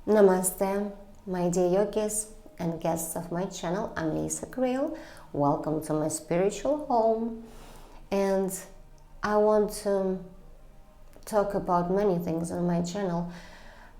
Namaste, my dear yogis and guests of my channel. I'm Lisa Grail. Welcome to my spiritual home. And I want to talk about many things on my channel.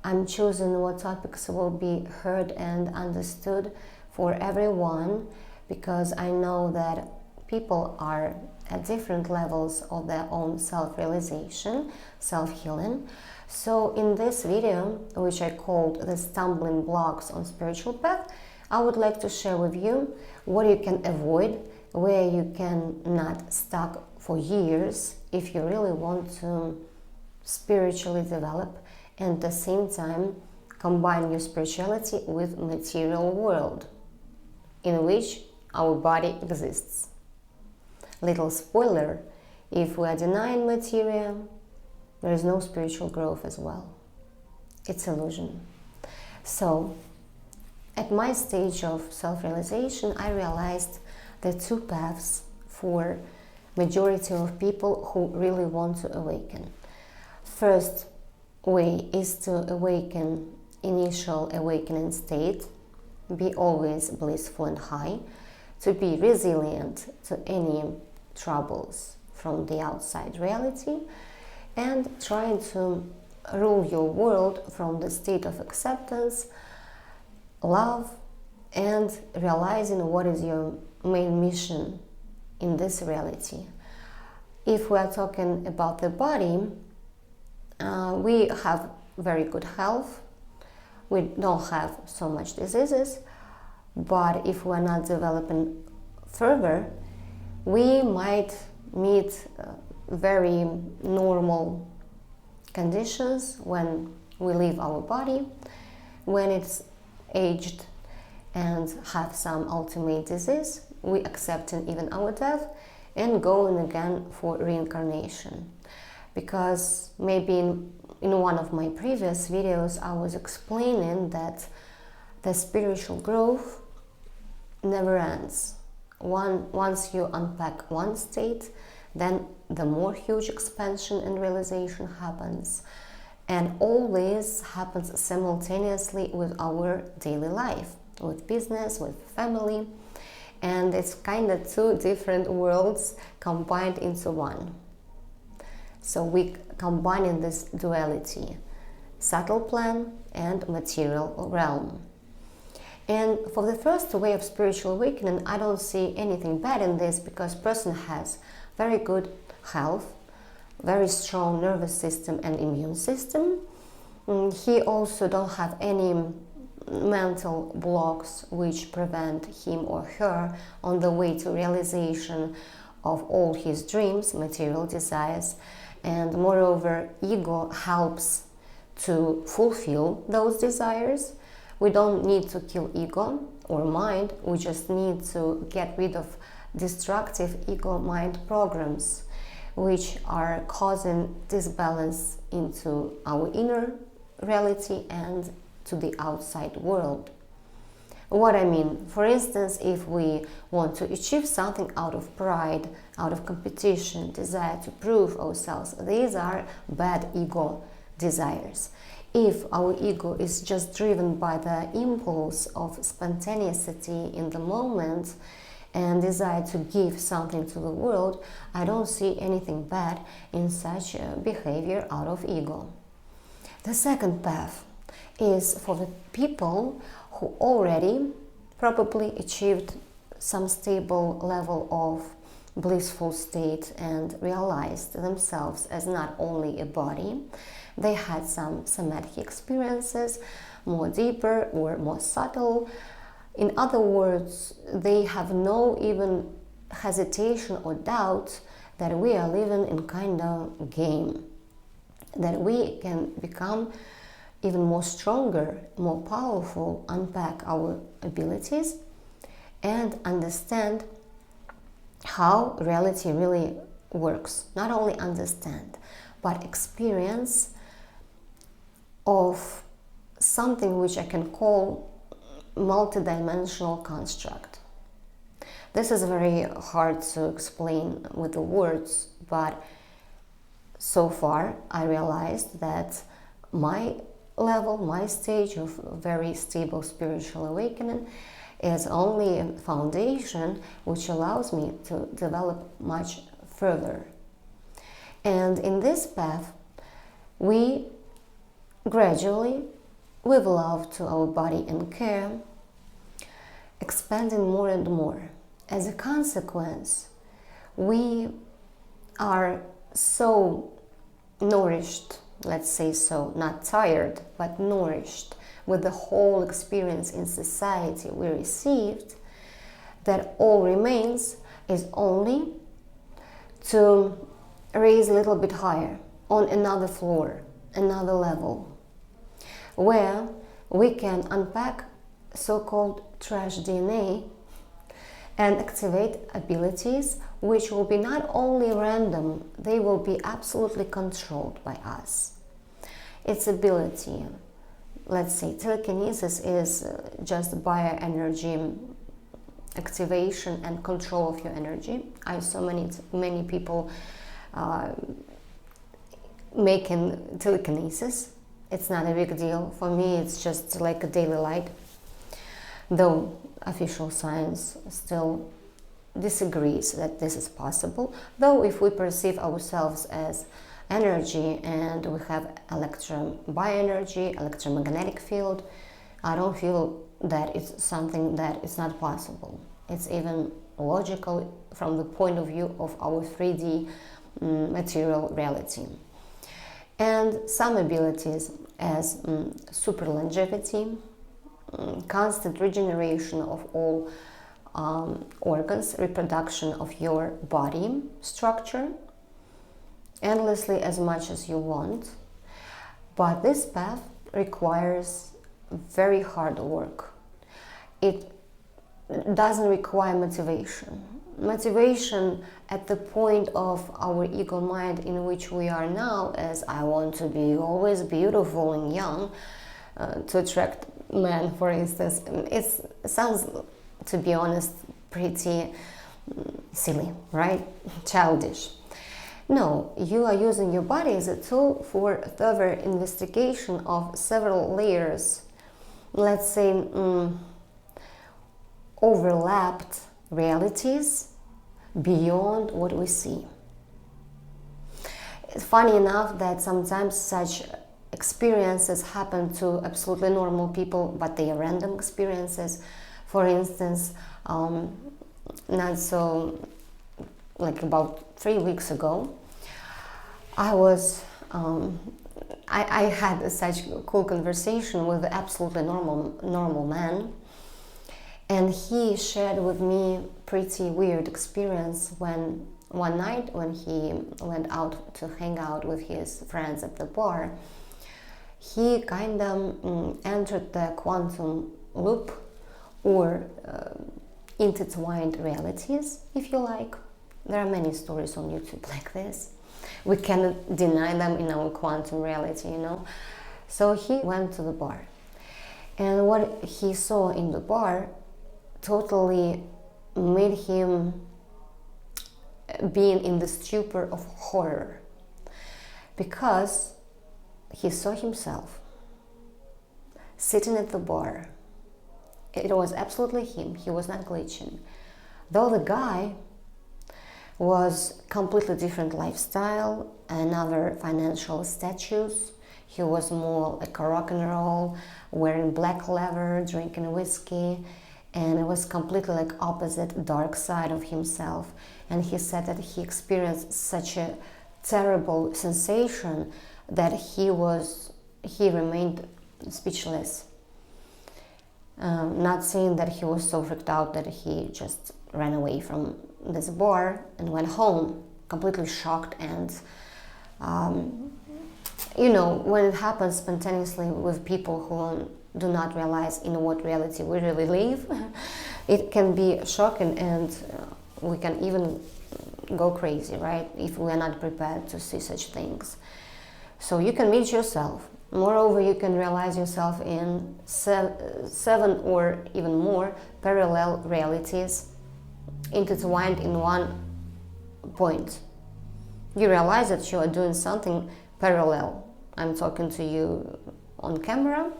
I'm choosing what topics will be heard and understood for everyone because I know that people are at different levels of their own self-realization, self-healing. So in this video, which I called the stumbling blocks on spiritual path, I would like to share with you what you can avoid, where you can not stuck for years if you really want to spiritually develop and at the same time combine your spirituality with material world in which our body exists. Little spoiler, if we are denying materia, there is no spiritual growth as well. It's illusion. So, at my stage of self-realization, I realized the two paths for majority of people who really want to awaken. First way is to awaken, initial awakening state, be always blissful and high, to be resilient to any troubles from the outside reality, and trying to rule your world from the state of acceptance, love, and realizing what is your main mission in this reality. If we are talking about the body, we have very good health, we don't have so much diseases, but if we're not developing further, we might meet very normal conditions when we leave our body, when it's aged and have some ultimate disease, we accepting even our death and going again for reincarnation. Because maybe in one of my previous videos I was explaining that the spiritual growth never ends. Once you unpack one state, then the more huge expansion and realization happens. And all this happens simultaneously with our daily life, with business, with family. And it's kind of two different worlds combined into one. So we combining this duality, subtle plane and material realm. And for the first way of spiritual awakening, I don't see anything bad in this because person has very good health, very strong nervous system and immune system. He also don't have any mental blocks which prevent him or her on the way to realization of all his dreams, material desires. And moreover, ego helps to fulfill those desires. We don't need to kill ego or mind, we just need to get rid of destructive ego-mind programs which are causing disbalance into our inner reality and to the outside world. What I mean, for instance, if we want to achieve something out of pride, out of competition, desire to prove ourselves, these are bad ego desires. If our ego is just driven by the impulse of spontaneity in the moment and desire to give something to the world, I don't see anything bad in such behavior out of ego. The second path is for the people who already probably achieved some stable level of blissful state and realized themselves as not only a body. They had some somatic experiences, more deeper or more subtle. In other words, they have no even hesitation or doubt that we are living in kind of game, that we can become even more stronger, more powerful, unpack our abilities and understand how reality really works. Not only understand, but experience of something which I can call multidimensional construct. This is very hard to explain with the words, but so far I realized that my level, my stage of very stable spiritual awakening, is only a foundation which allows me to develop much further. And in this path, we gradually, with love to our body and care, expanding more and more. As a consequence, we are so nourished, let's say so, not tired, but nourished with the whole experience in society we received, that all remains is only to raise a little bit higher on another floor, another level, where we can unpack so-called trash DNA and activate abilities which will be not only random, they will be absolutely controlled by us. Its ability, let's say telekinesis, is just bioenergy activation and control of your energy. I saw many people making telekinesis. It's not a big deal. For me, it's just like a daily light. Though official science still disagrees that this is possible. Though if we perceive ourselves as energy and we have bioenergy, electromagnetic field, I don't feel that it's something that is not possible. It's even logical from the point of view of our 3D material reality. And some abilities as super longevity, constant regeneration of all organs, reproduction of your body structure, endlessly as much as you want. But this path requires very hard work. It doesn't require motivation. Motivation at the point of our ego mind in which we are now, as I want to be always beautiful and young, to attract men, for instance, it sounds, to be honest, pretty silly, right? Childish. No, you are using your body as a tool for further investigation of several layers, let's say overlapped realities beyond what we see. It's funny enough that sometimes such experiences happen to absolutely normal people, but they are random experiences. For instance, not so, like about 3 weeks ago, I had such cool conversation with an absolutely normal man, and he shared with me pretty weird experience when one night when he went out to hang out with his friends at the bar, he kind of entered the quantum loop, or intertwined realities, if you like. There are many stories on YouTube like this. We cannot deny them in our quantum reality, you know. So he went to the bar, and what he saw in the bar totally made him being in the stupor of horror, because he saw himself sitting at the bar. It was absolutely him. He was not glitching. Though the guy was completely different lifestyle, another financial status. He was more like a rock and roll, wearing black leather, drinking whiskey, and it was completely like opposite dark side of himself. And he said that he experienced such a terrible sensation that he remained speechless. Not saying that he was so freaked out that he just ran away from this bar and went home, completely shocked. And you know, when it happens spontaneously with people who do not realize in what reality we really live, it can be shocking, and we can even go crazy, right, if we are not prepared to see such things. So you can meet yourself. Moreover, you can realize yourself in seven or even more parallel realities intertwined in one point. You realize that you are doing something parallel. I'm talking to you on camera.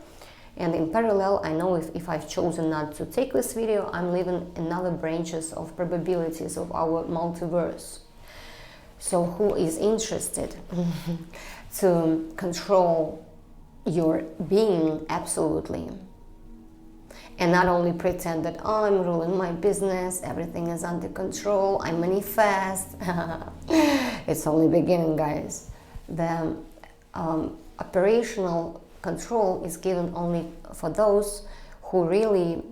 And in parallel, I know if I've chosen not to take this video, I'm living in other branches of probabilities of our multiverse. So who is interested to control your being absolutely? And not only pretend that, oh, I'm ruling my business, everything is under control, I manifest. It's only beginning, guys. The operational control is given only for those who really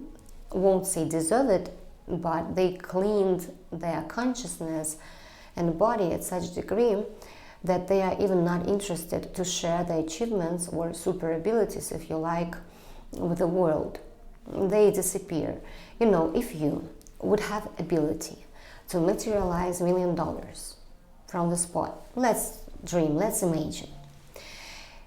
won't say deserve it, but they cleaned their consciousness and body at such a degree that they are even not interested to share their achievements or super abilities, if you like, with the world. They disappear. You know, if you would have ability to materialize $1 million from the spot, let's dream, let's imagine.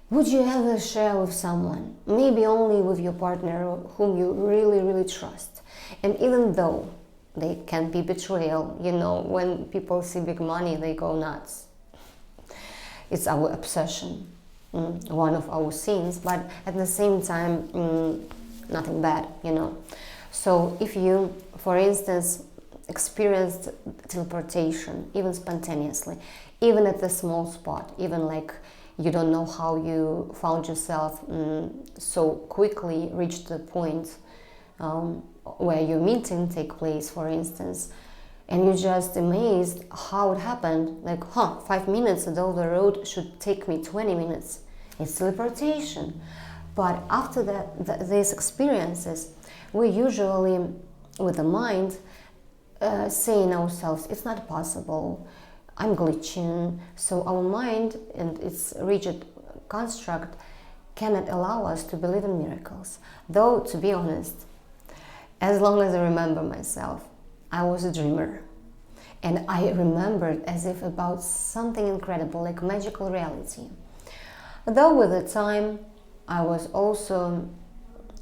Would you ever share with someone, maybe only with your partner whom you really, really trust? And even though they can be betrayal, you know, when people see big money, they go nuts. It's our obsession, one of our sins, but at the same time, nothing bad, you know. So if you, for instance, experienced teleportation, even spontaneously, even at the small spot, even like you don't know how you found yourself so quickly reached the point where your meeting take place, for instance, and you're just amazed how it happened. Like, 5 minutes though the road should take me 20 minutes. It's teleportation. But after these experiences, we usually, with the mind, saying ourselves, it's not possible, I'm glitching. So our mind and its rigid construct cannot allow us to believe in miracles. Though, to be honest, as long as I remember myself, I was a dreamer. And I remembered as if about something incredible, like magical reality. Though with the time, I was also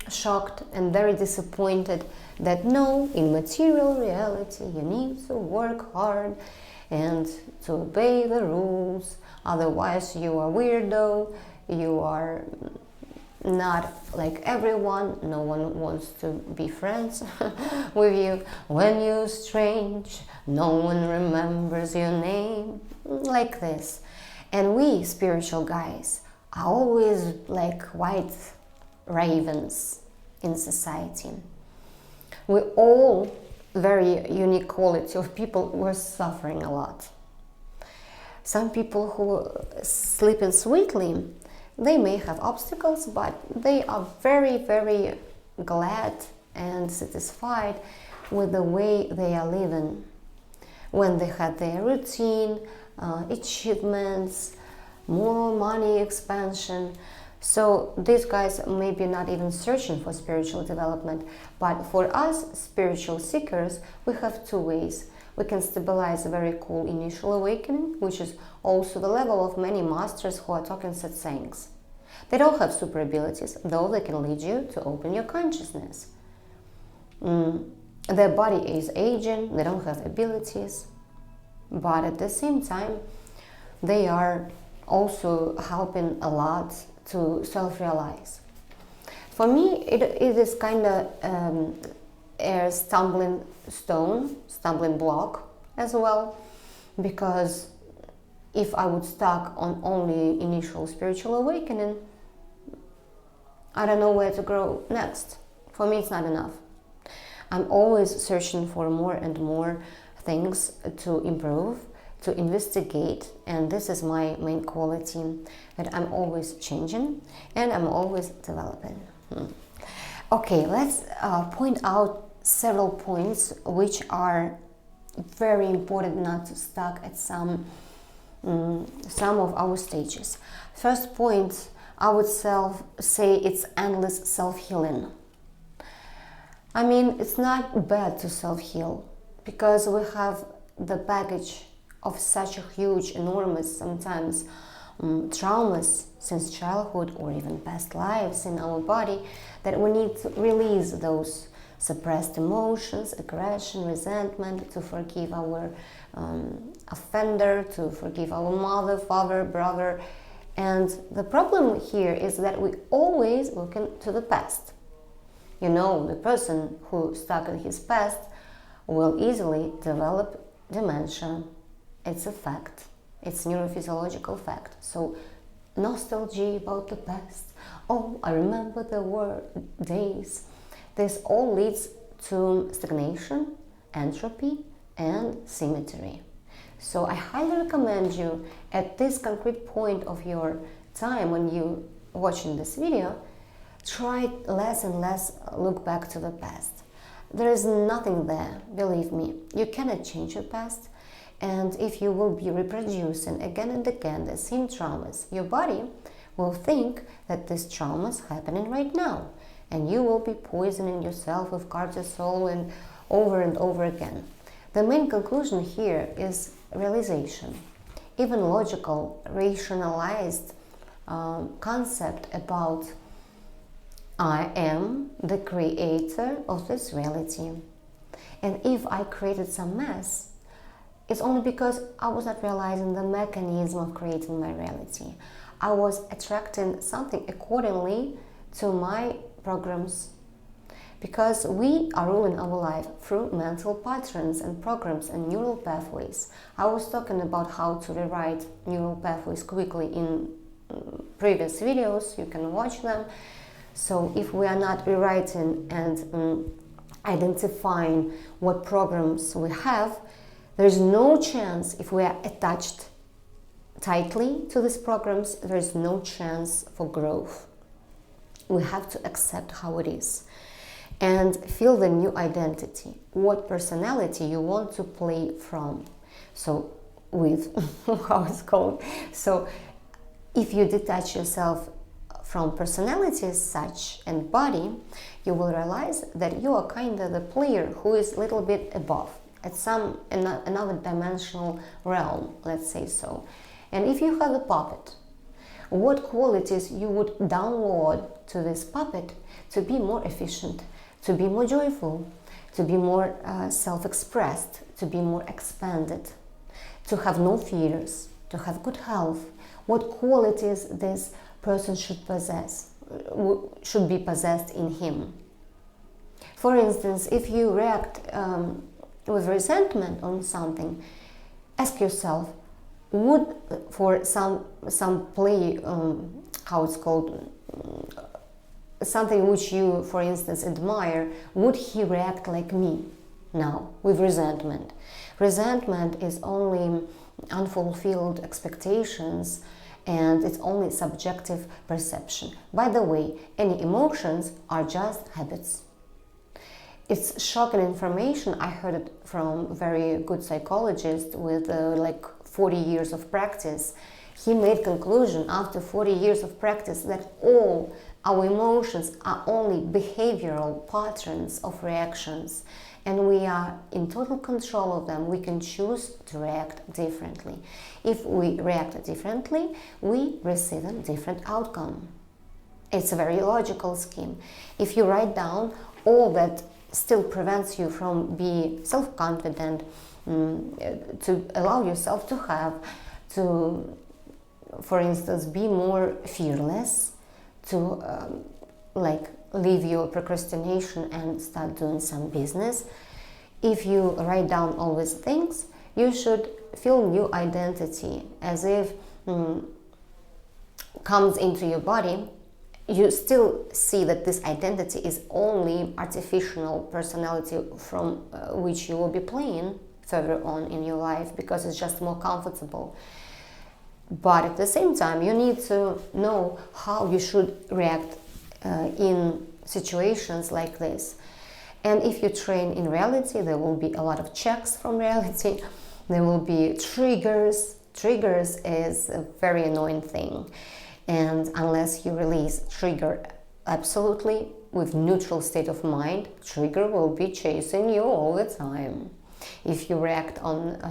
shocked and very disappointed that no, in material reality, you need to work hard and to obey the rules, otherwise you are weirdo, you are not like everyone, no one wants to be friends with you. When you're strange, no one remembers your name, like this. And we spiritual guys are always like white ravens in society. We all, very unique quality of people, were suffering a lot. Some people who sleep in sweetly, they may have obstacles, but they are very, very glad and satisfied with the way they are living. When they had their routine, achievements, more money, expansion. So these guys may be not even searching for spiritual development, but for us spiritual seekers, we have two ways. We can stabilize a very cool initial awakening, which is also the level of many masters who are talking satsangs. They don't have super abilities, though they can lead you to open your consciousness. Their body is aging, they don't have abilities, but at the same time, they are also helping a lot to self-realize. For me, it is kind of a stumbling block as well, because if I would stuck on only initial spiritual awakening, I don't know where to grow next. For me, it's not enough. I'm always searching for more and more things to improve, to investigate, and this is my main quality, that I'm always changing and I'm always developing. Okay, let's point out several points which are very important not to stuck at some of our stages. First point, I would say it's endless self-healing. I mean, it's not bad to self-heal, because we have the baggage of such a huge, enormous, sometimes traumas since childhood or even past lives in our body, that we need to release those suppressed emotions, aggression, resentment, to forgive our offender, to forgive our mother, father, brother, And the problem here is that we always look into the past. You know, the person who stuck in his past will easily develop dementia. It's a fact. It's a neurophysiological fact. So nostalgia about the past. Oh, I remember there were days. This all leads to stagnation, entropy, and symmetry. So I highly recommend you at this concrete point of your time when you watching this video, try less and less look back to the past. There is nothing there, believe me. You cannot change your past, and if you will be reproducing again and again the same traumas, your body will think that this trauma is happening right now, and you will be poisoning yourself with cortisol and over again. The main conclusion here is realization. Even logical, rationalized concept about I am the creator of this reality. And if I created some mess, it's only because I was not realizing the mechanism of creating my reality. I was attracting something accordingly to my programs. Because we are ruling our life through mental patterns and programs and neural pathways. I was talking about how to rewrite neural pathways quickly in previous videos. You can watch them. So if we are not rewriting and identifying what programs we have, there is no chance. If we are attached tightly to these programs, there is no chance for growth. We have to accept how it is and feel the new identity, what personality you want to play from. So with how it's called. So if you detach yourself from personality as such and body, you will realize that you are kind of the player who is a little bit above at some another dimensional realm, let's say so. And if you have a puppet, what qualities you would download to this puppet to be more efficient, to be more joyful, to be more self-expressed, to be more expanded, to have no fears, to have good health? What qualities this person should possess, should be possessed in him? For instance, if you react with resentment on something, ask yourself, would for some play, how it's called, something which you, for instance, admire, would he react like me now with resentment? Resentment is only unfulfilled expectations, and it's only subjective perception. By the way, any emotions are just habits. It's shocking information. I heard it from a very good psychologist with like 40 years of practice. He made conclusion after 40 years of practice that all our emotions are only behavioral patterns of reactions, and we are in total control of them. We can choose to react differently. If we react differently, we receive a different outcome. It's a very logical scheme. If you write down all that still prevents you from being self-confident, to allow yourself to have, to, for instance, be more fearless, to like leave your procrastination and start doing some business. If you write down all these things, you should feel new identity as if comes into your body. You still see that this identity is only artificial personality from which you will be playing further on in your life because it's just more comfortable. But at the same time, you need to know how you should react in situations like this. And if you train in reality, there will be a lot of checks from reality. There will be triggers. Triggers is a very annoying thing. And unless you release trigger absolutely with neutral state of mind, trigger will be chasing you all the time. If you react on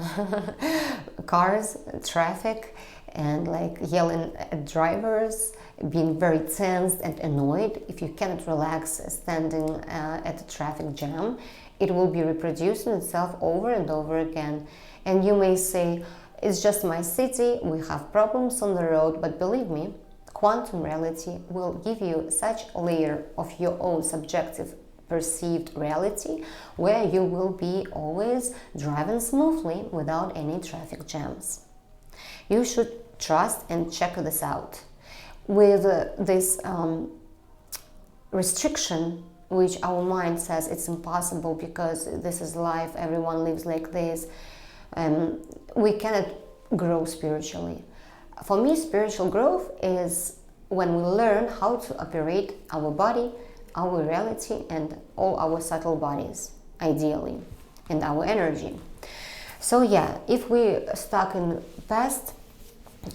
cars, traffic, and like yelling at drivers, being very tensed and annoyed, if you cannot relax standing at a traffic jam, it will be reproducing itself over and over again. And you may say, it's just my city, we have problems on the road, but believe me, quantum reality will give you such a layer of your own subjective perceived reality where you will be always driving smoothly without any traffic jams. You should trust and check this out. With this restriction, which our mind says it's impossible because this is life, everyone lives like this, we cannot grow spiritually. For me, spiritual growth is when we learn how to operate our body, our reality, and all our subtle bodies, ideally, and our energy. So yeah, if we're stuck in the past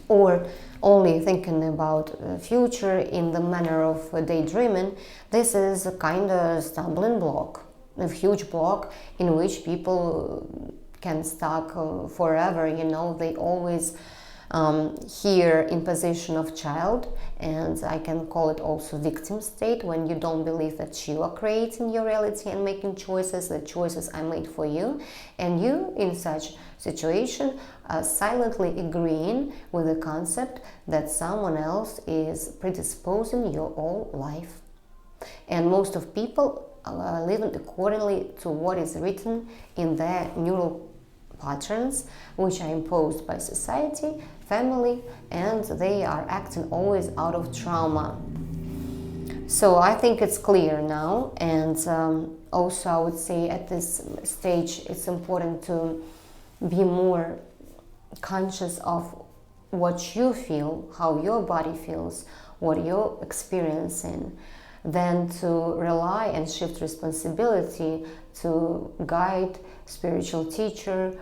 or only thinking about future in the manner of daydreaming, this is a kind of stumbling block, a huge block in which people can stuck forever. You know, they always here in position of child, and I can call it also victim state, when you don't believe that you are creating your reality and making choices, the choices are made for you, and you in such situation silently agreeing with the concept that someone else is predisposing your whole life. And most of people are living accordingly to what is written in their neural patterns, which are imposed by society, family, and they are acting always out of trauma. So I think it's clear now, and also I would say at this stage it's important to be more conscious of what you feel, how your body feels, what you're experiencing, than to rely and shift responsibility to guide spiritual teacher,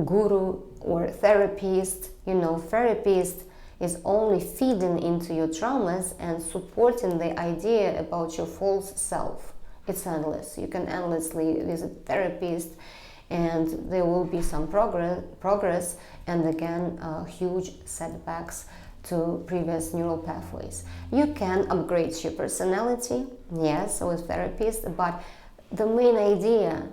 guru, or therapist. You know, therapist is only feeding into your traumas and supporting the idea about your false self. It's endless. You can endlessly visit therapist, and there will be some progress, and again huge setbacks to previous neural pathways. You can upgrade your personality, yes, with therapist, but the main idea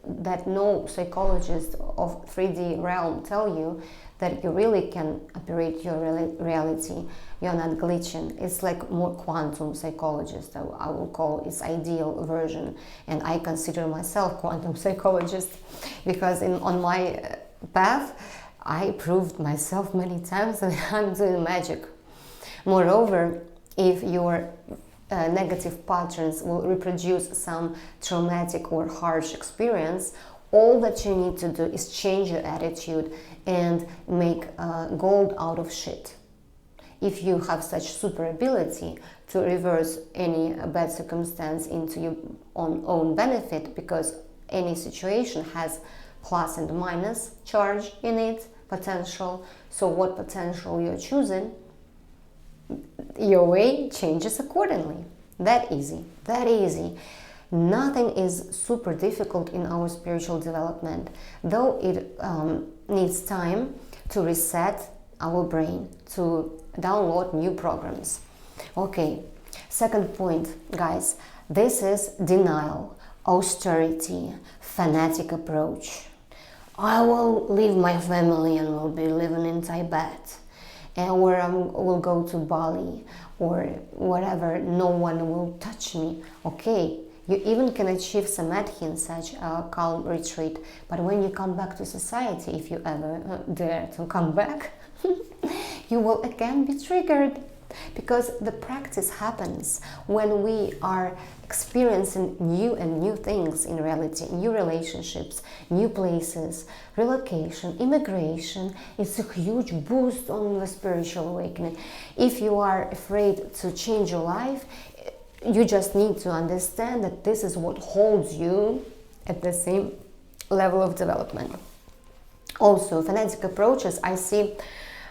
that no psychologist of 3D realm tell you that you really can operate your reality. You're not glitching. It's like more quantum psychologist, I will call its ideal version, and I consider myself quantum psychologist because on my path I proved myself many times that I'm doing magic. Moreover, if your negative patterns will reproduce some traumatic or harsh experience, all that you need to do is change your attitude and make gold out of shit. If you have such super ability to reverse any bad circumstance into your own benefit, because any situation has plus and minus charge in it, potential, so what potential you're choosing, your way changes accordingly. That easy. Nothing is super difficult in our spiritual development, though it needs time to reset our brain, to download new programs. Okay, second point, guys, this is denial, austerity, fanatic approach. I will leave my family and will be living in Tibet, or I will go to Bali, or whatever, no one will touch me. Okay, you even can achieve samadhi in such a calm retreat, but when you come back to society, if you ever dare to come back, you will again be triggered, because the practice happens when we are experiencing new things in reality, new relationships, new places, relocation, immigration. It's a huge boost on the spiritual awakening. If you are afraid to change your life, you just need to understand that this is what holds you at the same level of development. Also, fanatic approaches, I see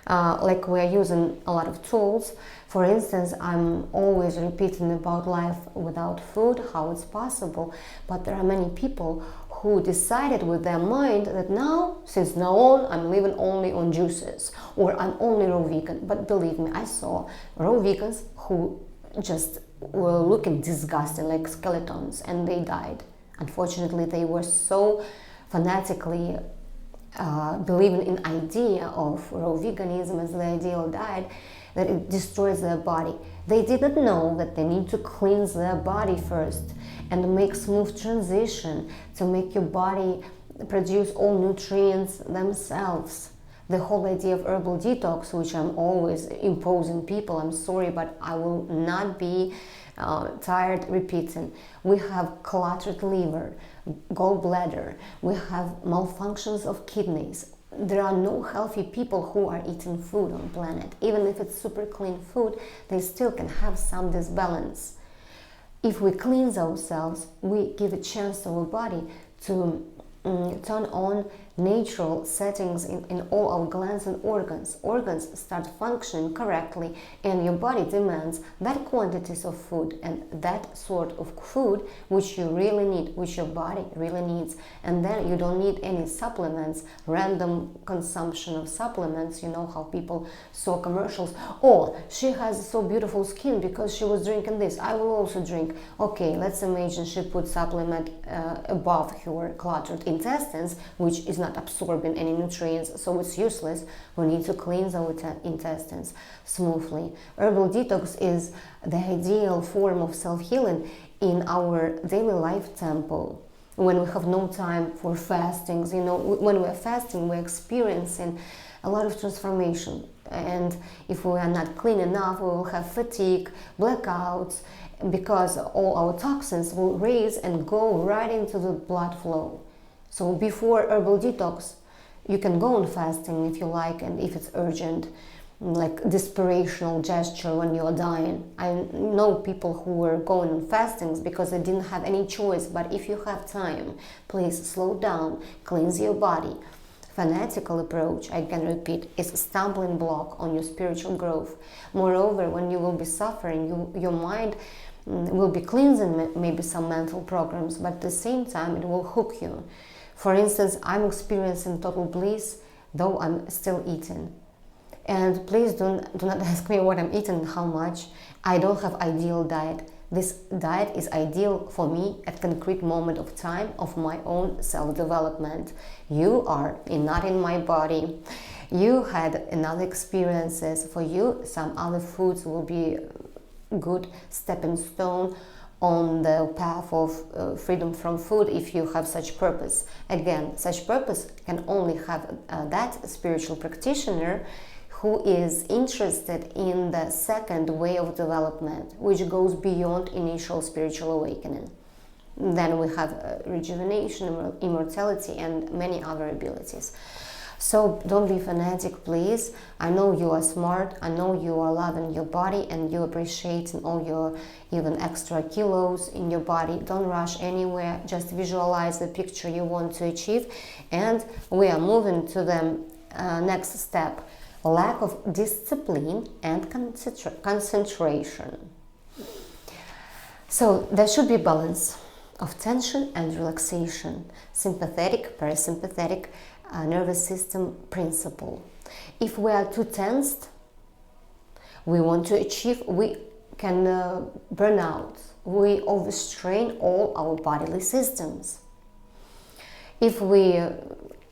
like we're using a lot of tools. For instance, I'm always repeating about life without food, how it's possible, but there are many people who decided with their mind that now, since now on, I'm living only on juices, or I'm only raw vegan. But believe me, I saw raw vegans who just were looking disgusting, like skeletons, and they died. Unfortunately, they were so fanatically believing in idea of raw veganism as the ideal diet, that it destroys their body. They didn't know that they need to cleanse their body first and make smooth transition to make your body produce all nutrients themselves. The whole idea of herbal detox, which I'm always imposing people, I'm sorry, but I will not be tired repeating. We have cluttered liver, gallbladder, we have malfunctions of kidneys. There are no healthy people who are eating food on the planet. Even if it's super clean food, they still can have some disbalance. If we cleanse ourselves, we give a chance to our body to turn on natural settings in all our glands and organs. Organs start functioning correctly, and your body demands that quantities of food and that sort of food which you really need, which your body really needs. And then you don't need any supplements, random consumption of supplements. You know how people saw commercials, oh, she has so beautiful skin because she was drinking this, I will also drink. Okay, let's imagine she put supplement above her cluttered intestines, which is not absorbing any nutrients, so it's useless. We need to cleanse our intestines smoothly. Herbal detox is the ideal form of self-healing in our daily life tempo. When we have no time for fastings, you know, when we're fasting, we're experiencing a lot of transformation. And if we are not clean enough, we will have fatigue, blackouts, because all our toxins will raise and go right into the blood flow. So before herbal detox, you can go on fasting if you like, and if it's urgent, like desperational gesture when you're dying. I know people who were going on fastings because they didn't have any choice, but if you have time, please slow down, cleanse your body. Fanatical approach, I can repeat, is a stumbling block on your spiritual growth. Moreover, when you will be suffering, your mind will be cleansing maybe some mental programs, but at the same time it will hook you. For instance, I'm experiencing total bliss, though I'm still eating. And please do not ask me what I'm eating and how much. I don't have ideal diet. This diet is ideal for me at concrete moment of time of my own self-development. You are not in my body. You had another experiences. For you, some other foods will be good stepping stone on the path of freedom from food if you have such purpose. Again, such purpose can only have that spiritual practitioner who is interested in the second way of development, which goes beyond initial spiritual awakening. Then we have rejuvenation, immortality, and many other abilities. So don't be fanatic, please. I know you are smart, I know you are loving your body and you appreciate all your even extra kilos in your body. Don't rush anywhere, just visualize the picture you want to achieve. And we are moving to the next step, lack of discipline and concentration. So there should be balance of tension and relaxation, sympathetic, parasympathetic, nervous system principle. If we are too tensed, we want to achieve, we can burn out. We overstrain all our bodily systems. If we,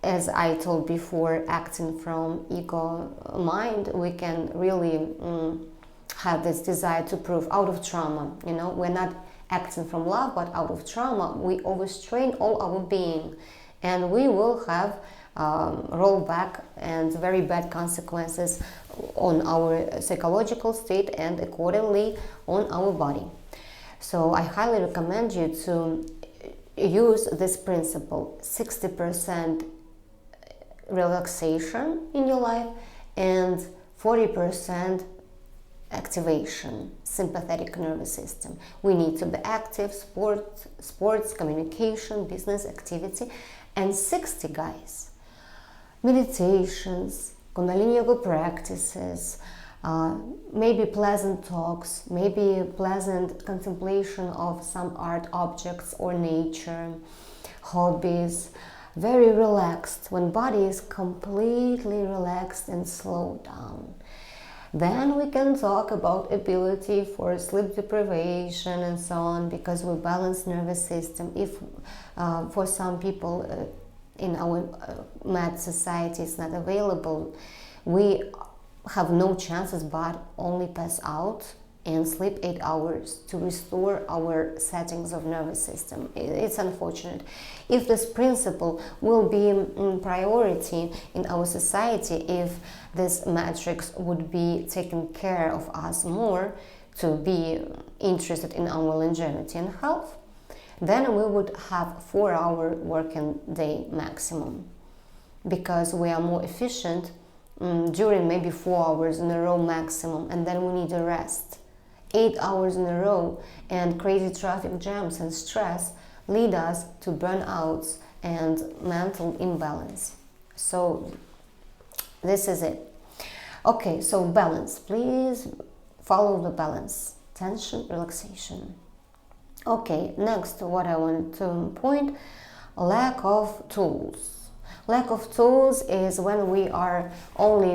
as I told before, acting from ego mind, we can really have this desire to prove out of trauma. You know, we're not acting from love, but out of trauma, we overstrain all our being, and we will have rollback and very bad consequences on our psychological state and accordingly on our body. So I highly recommend you to use this principle: 60% relaxation in your life and 40% activation, sympathetic nervous system. We need to be active, sports, communication, business activity, and 60, guys, meditations, Kundalini yoga practices, maybe pleasant talks, maybe pleasant contemplation of some art objects or nature, hobbies, very relaxed. When body is completely relaxed and slowed down, then we can talk about ability for sleep deprivation and so on, because we balance nervous system. If for some people in our mad society is not available, we have no chances but only pass out and sleep 8 hours to restore our settings of nervous system. It's unfortunate. If this principle will be in priority in our society, if this matrix would be taking care of us more to be interested in our longevity and health, then we would have 4-hour working day maximum, because we are more efficient during maybe 4 hours in a row maximum, and then we need a rest. 8 hours in a row and crazy traffic jams and stress lead us to burnouts and mental imbalance. So this is it. Okay, so balance. Please follow the balance. Tension, relaxation. Okay, next what I want to point, lack of tools. Lack of tools is when we are only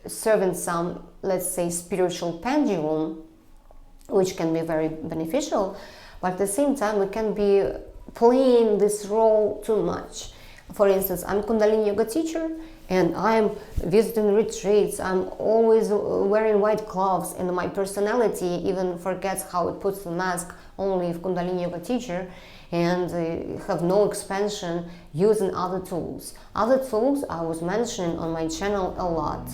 serving some, let's say, spiritual pendulum, which can be very beneficial, but at the same time we can be playing this role too much. For instance, I'm Kundalini yoga teacher and I'm visiting retreats, I'm always wearing white gloves, and my personality even forgets how it puts the mask only if Kundalini yoga teacher, and have no expansion using other tools. Other tools I was mentioning on my channel a lot.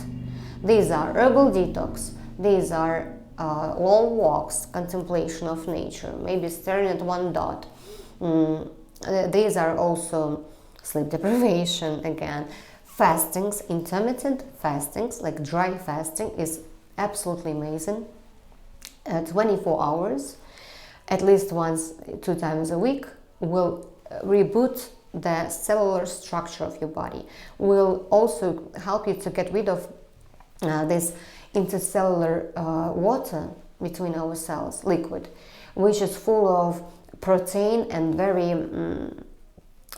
These are herbal detox, these are long walks, contemplation of nature, maybe staring at one dot. These are also sleep deprivation again. Fastings, intermittent fastings, like dry fasting is absolutely amazing. 24 hours, at least once, 2 times a week, will reboot the cellular structure of your body, will also help you to get rid of this intercellular water between our cells, liquid, which is full of protein and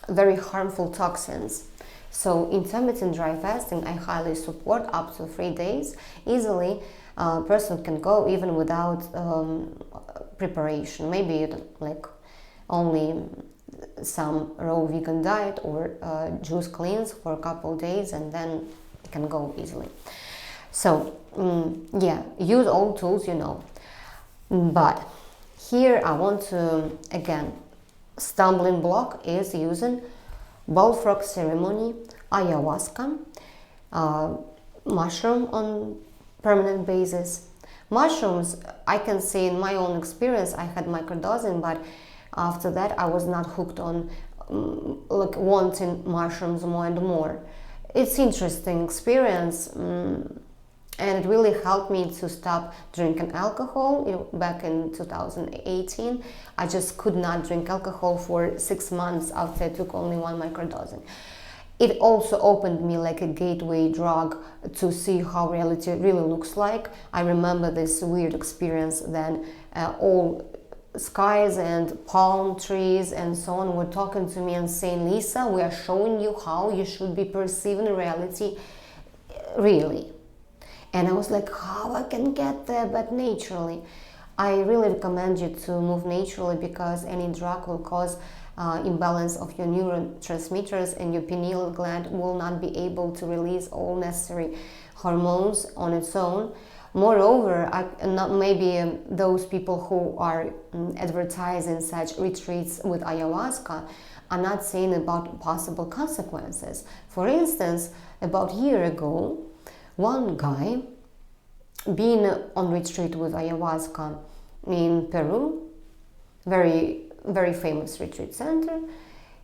very harmful toxins. So intermittent dry fasting I highly support, up to 3 days. Easily a person can go even without preparation, maybe like only some raw vegan diet or juice cleanse for a couple of days, and then it can go easily. So yeah, use all tools you know. But here I want to, again, stumbling block is using bullfrog ceremony, ayahuasca, mushroom on permanent basis. Mushrooms, I can say in my own experience, I had microdosing, but after that I was not hooked on like wanting mushrooms more and more. It's interesting experience, and it really helped me to stop drinking alcohol. Back in 2018, I just could not drink alcohol for 6 months after I took only 1 microdosing. It also opened me like a gateway drug to see how reality really looks like. I remember this weird experience then, all skies and palm trees and so on were talking to me and saying, Lisa, we are showing you how you should be perceiving reality really. And I was like, how I can get there but naturally? I really recommend you to move naturally, because any drug will cause imbalance of your neurotransmitters, and your pineal gland will not be able to release all necessary hormones on its own. Moreover, maybe those people who are advertising such retreats with ayahuasca are not saying about possible consequences. For instance, about a year ago, one guy being on retreat with ayahuasca in Peru, very famous retreat center.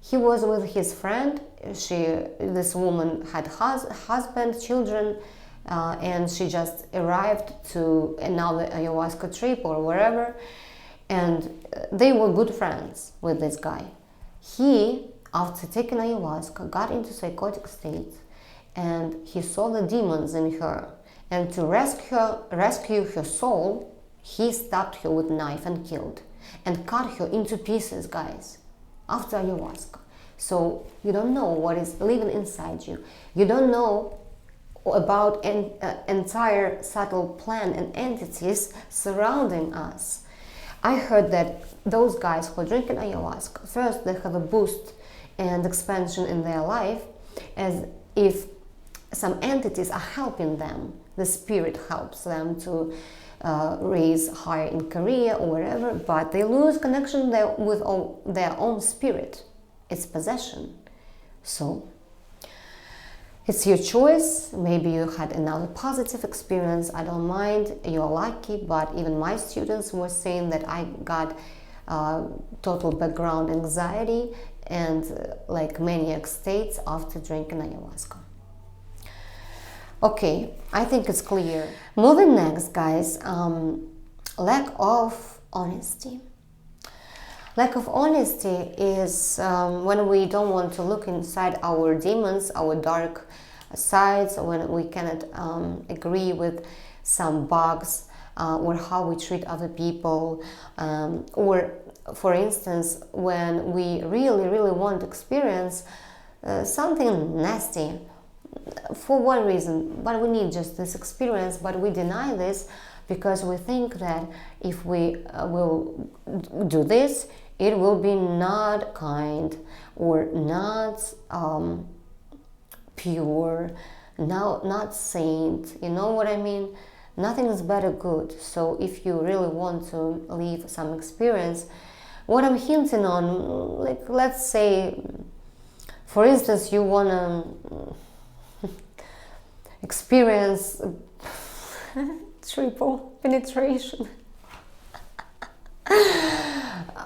He was with his friend. This woman had husband, children, and she just arrived to another ayahuasca trip or wherever, and they were good friends with this guy. He, after taking ayahuasca, got into psychotic state, and he saw the demons in her, and to rescue her soul, he stabbed her with a knife and killed, and cut her into pieces, guys, after ayahuasca. So you don't know what is living inside you. You don't know about an entire subtle plan and entities surrounding us. I heard that those guys who are drinking ayahuasca, first they have a boost and expansion in their life, as if some entities are helping them. The spirit helps them to raise higher in career or wherever, but they lose connection with their own spirit. It's possession. So it's your choice. Maybe you had another positive experience. I don't mind. You're lucky. But even my students were saying that I got total background anxiety and like maniac states after drinking ayahuasca. Okay, I think it's clear. Moving next, guys, lack of honesty. Lack of honesty is when we don't want to look inside our demons, our dark sides, when we cannot agree with some bugs or how we treat other people, or for instance, when we really want to experience something nasty for one reason, but we need just this experience, but we deny this because we think that if we will do this, it will be not kind or not pure, not saint. You know what I mean? Nothing is better good. So if you really want to leave some experience, what I'm hinting on, like let's say, for instance, you wanna experience triple penetration.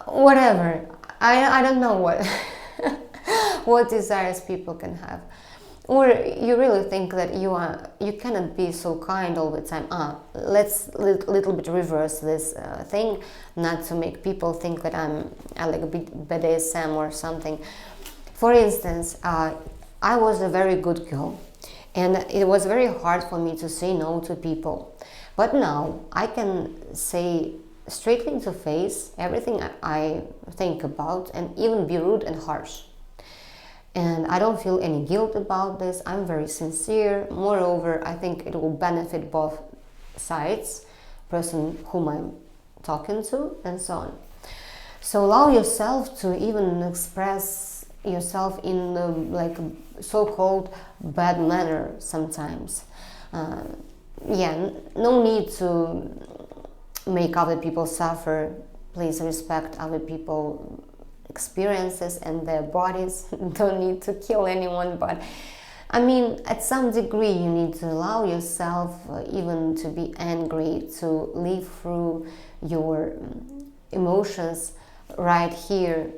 Whatever, I don't know what what desires people can have, or you really think that you cannot be so kind all the time. Let's little bit reverse this thing, not to make people think that I like a bit BDSM or something. For instance, I was a very good girl, and it was very hard for me to say no to people, but now I can say straightly into face everything I think about, and even be rude and harsh. And I don't feel any guilt about this. I'm very sincere. Moreover, I think it will benefit both sides, person whom I'm talking to, and so on. So allow yourself to even express yourself in like so-called bad manner sometimes. No need to make other people suffer. Please respect other people's experiences and their bodies. Don't need to kill anyone, but I mean, at some degree you need to allow yourself even to be angry, to live through your emotions right here,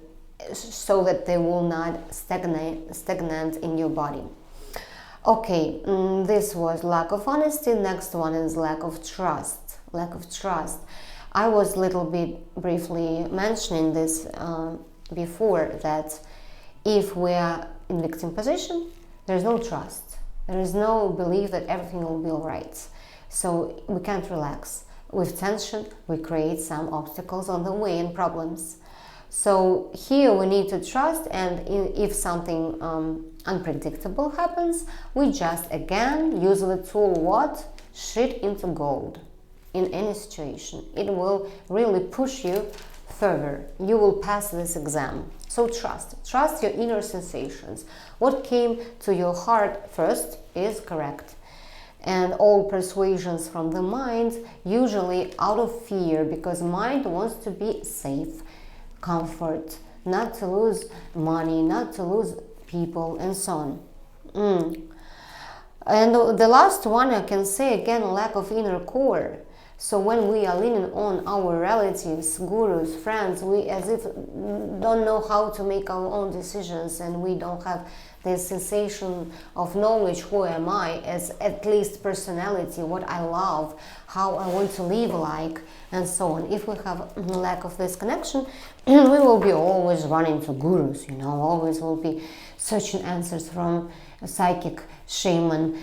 so that they will not stagnate in your body. Okay, this was lack of honesty. Next one is lack of trust. Lack of trust. I was little bit briefly mentioning this before, that if we are in victim position, there is no trust. There is no belief that everything will be all right. So we can't relax. With tension, we create some obstacles on the way and problems. So here we need to trust, and if something unpredictable happens, we just again use the tool what? Shit into gold. In any situation, it will really push you further. You will pass this exam. So trust your inner sensations. What came to your heart first is correct. And all persuasions from the mind, usually out of fear, because mind wants to be safe, comfort, not to lose money, not to lose people, and so on. And the last one, I can say again, lack of inner core. So when we are leaning on our relatives, gurus, friends, we as if don't know how to make our own decisions, and we don't have this sensation of knowledge, who am I, as at least personality, what I love, how I want to live like, and so on. If we have lack of this connection, we will be always running to gurus, always will be searching answers from a psychic, shaman,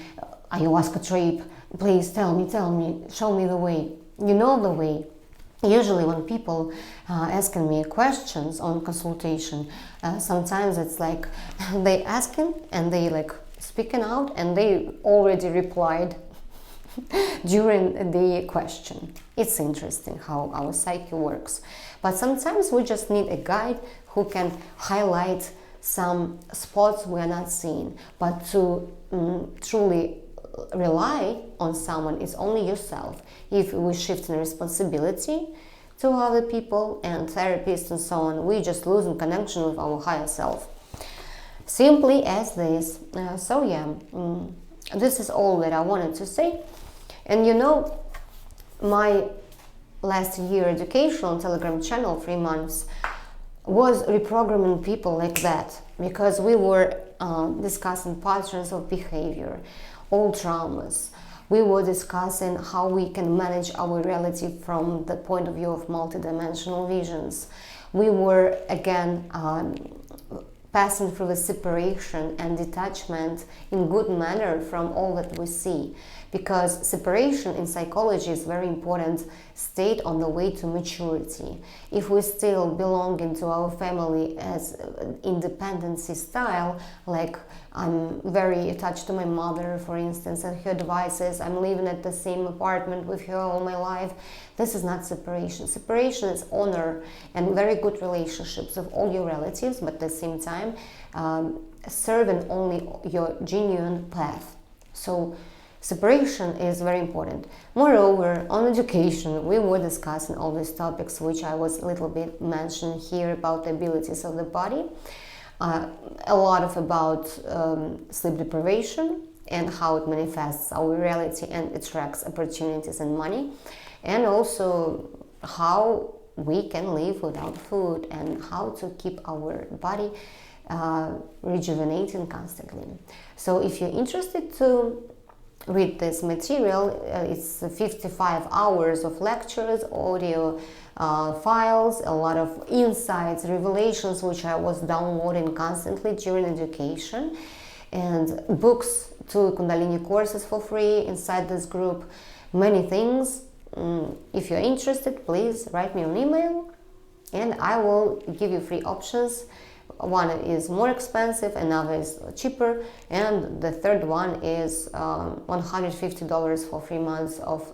ayahuasca trip. Please tell me, show me the way. You know the way. Usually when people asking me questions on consultation, sometimes it's like they asking and they like speaking out, and they already replied during the question. It's interesting how our psyche works. But sometimes we just need a guide who can highlight some spots we are not seeing. But to truly rely on someone is only yourself. If we shift in responsibility to other people and therapists and so on, we just lose in connection with our higher self. Simply as this. So yeah, this is all that I wanted to say. And you know, my last year educational Telegram channel, 3 months, was reprogramming people like that, because we were discussing patterns of behavior, old traumas. We were discussing how we can manage our reality from the point of view of multidimensional visions. We were again passing through the separation and detachment in good manner from all that we see, because separation in psychology is very important state on the way to maturity. If we still belong into our family as independency style, like I'm very attached to my mother, for instance, and her devices, I'm living at the same apartment with her all my life, this is not separation. Separation is honor and very good relationships with all your relatives, but at the same time serving only your genuine path. So separation is very important. Moreover, on education, we were discussing all these topics which I was a little bit mentioning here about the abilities of the body. A lot of about sleep deprivation and how it manifests our reality and attracts opportunities and money, and also how we can live without food and how to keep our body rejuvenating constantly. So if you're interested to read this material, it's 55 hours of lectures, audio files, a lot of insights, revelations which I was downloading constantly during education, and books, 2 Kundalini courses for free inside this group, many things. If you're interested, please write me an email and I will give you 3 options. One is more expensive, another is cheaper, and the third one is $150 for 3 months of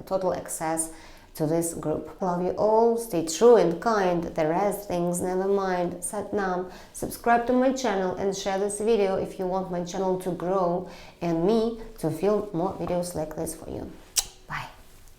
total access to this group. Love you all, stay true and kind, the rest things never mind. Sat Nam. Subscribe to my channel and share this video if you want my channel to grow and me to film more videos like this for you.